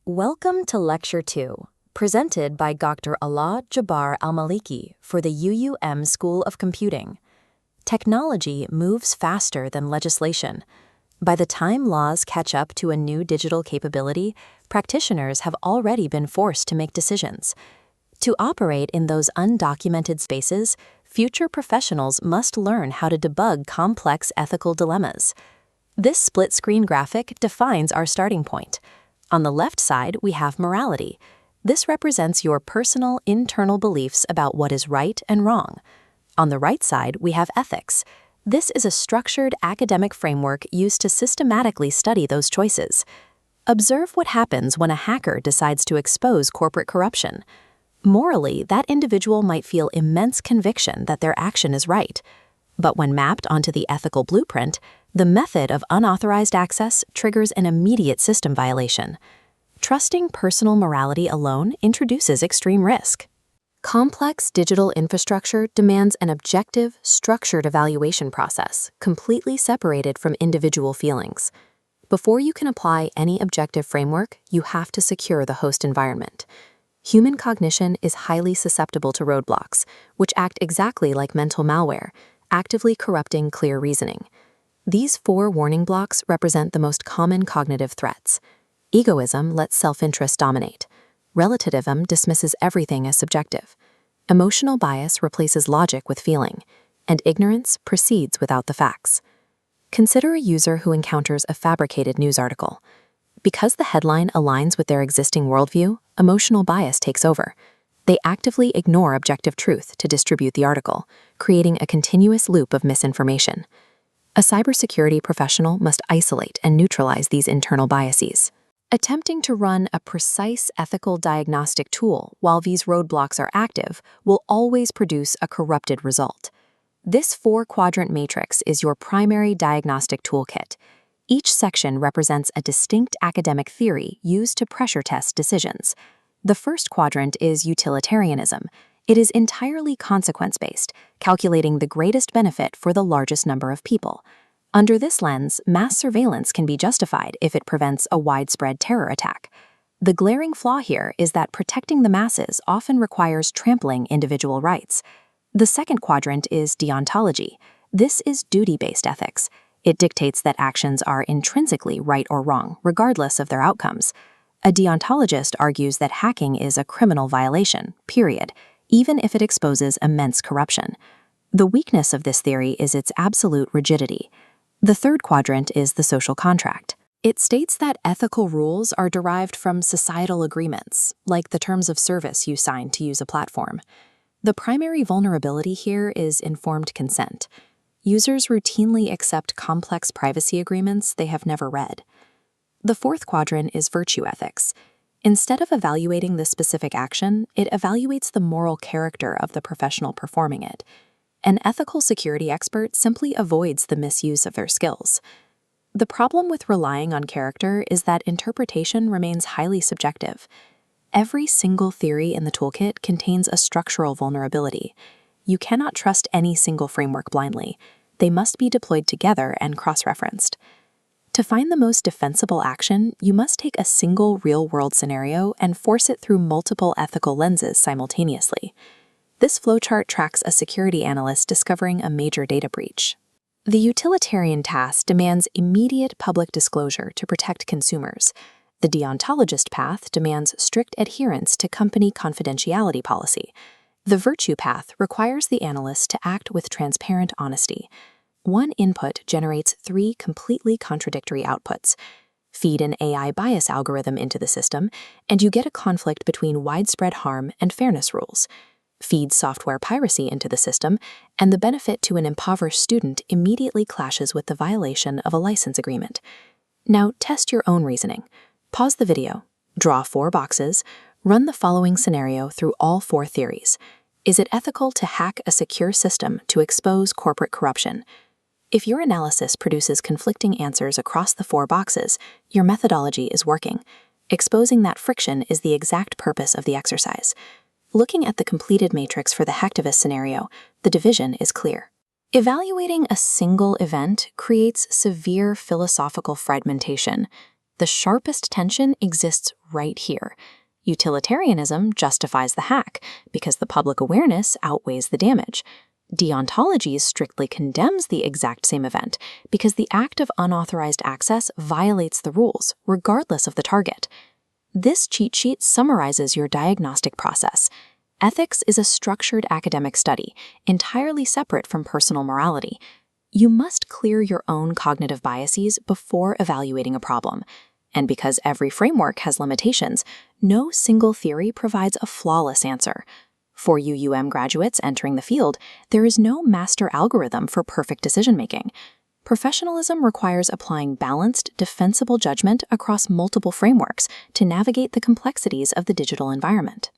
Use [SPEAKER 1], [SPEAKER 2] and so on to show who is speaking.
[SPEAKER 1] Welcome to Lecture 2, presented by Dr. Alaa Jabbar Al-Maliki for the UUM School of Computing. Technology moves faster than legislation. By the time laws catch up to a new digital capability, practitioners have already been forced to make decisions. To operate in those undocumented spaces, future professionals must learn how to debug complex ethical dilemmas. This split-screen graphic defines our starting point. On the left side, we have morality. This represents your personal, internal beliefs about what is right and wrong. On the right side, we have ethics. This is a structured academic framework used to systematically study those choices. Observe what happens when a hacker decides to expose corporate corruption. Morally, that individual might feel immense conviction that their action is right. But when mapped onto the ethical blueprint, the method of unauthorized access triggers an immediate system violation. Trusting personal morality alone introduces extreme risk. Complex digital infrastructure demands an objective, structured evaluation process, completely separated from individual feelings. Before you can apply any objective framework, you have to secure the host environment. Human cognition is highly susceptible to roadblocks, which act exactly like mental malware, actively corrupting clear reasoning. These 4 warning blocks represent the most common cognitive threats. Egoism lets self-interest dominate. Relativism dismisses everything as subjective. Emotional bias replaces logic with feeling. And ignorance proceeds without the facts. Consider a user who encounters a fabricated news article. Because the headline aligns with their existing worldview, emotional bias takes over. They actively ignore objective truth to distribute the article, creating a continuous loop of misinformation. A cybersecurity professional must isolate and neutralize these internal biases. Attempting to run a precise ethical diagnostic tool while these roadblocks are active will always produce a corrupted result. This 4-quadrant matrix is your primary diagnostic toolkit. Each section represents a distinct academic theory used to pressure test decisions. The first quadrant is utilitarianism. It is entirely consequence-based, calculating the greatest benefit for the largest number of people. Under this lens, mass surveillance can be justified if it prevents a widespread terror attack. The glaring flaw here is that protecting the masses often requires trampling individual rights. The second quadrant is deontology. This is duty-based ethics. It dictates that actions are intrinsically right or wrong, regardless of their outcomes. A deontologist argues that hacking is a criminal violation, period, even if it exposes immense corruption. The weakness of this theory is its absolute rigidity. The third quadrant is the social contract. It states that ethical rules are derived from societal agreements, like the terms of service you sign to use a platform. The primary vulnerability here is informed consent. Users routinely accept complex privacy agreements they have never read. The fourth quadrant is virtue ethics. Instead of evaluating the specific action, it evaluates the moral character of the professional performing it. An ethical security expert simply avoids the misuse of their skills. The problem with relying on character is that interpretation remains highly subjective. Every single theory in the toolkit contains a structural vulnerability. You cannot trust any single framework blindly. They must be deployed together and cross-referenced. To find the most defensible action, you must take a single real-world scenario and force it through multiple ethical lenses simultaneously. This flowchart tracks a security analyst discovering a major data breach. The utilitarian task demands immediate public disclosure to protect consumers. The deontologist path demands strict adherence to company confidentiality policy. The virtue path requires the analyst to act with transparent honesty. One input generates 3 completely contradictory outputs. Feed an AI bias algorithm into the system, and you get a conflict between widespread harm and fairness rules. Feed software piracy into the system, and the benefit to an impoverished student immediately clashes with the violation of a license agreement. Now test your own reasoning. Pause the video, draw 4 boxes, run the following scenario through all 4 theories. Is it ethical to hack a secure system to expose corporate corruption? If your analysis produces conflicting answers across the 4 boxes, your methodology is working. Exposing that friction is the exact purpose of the exercise. Looking at the completed matrix for the hacktivist scenario, the division is clear. Evaluating a single event creates severe philosophical fragmentation. The sharpest tension exists right here. Utilitarianism justifies the hack because the public awareness outweighs the damage. Deontology strictly condemns the exact same event because the act of unauthorized access violates the rules, regardless of the target. This cheat sheet summarizes your diagnostic process. Ethics is a structured academic study, entirely separate from personal morality. You must clear your own cognitive biases before evaluating a problem. And because every framework has limitations, no single theory provides a flawless answer. For UUM graduates entering the field, there is no master algorithm for perfect decision-making. Professionalism requires applying balanced, defensible judgment across multiple frameworks to navigate the complexities of the digital environment.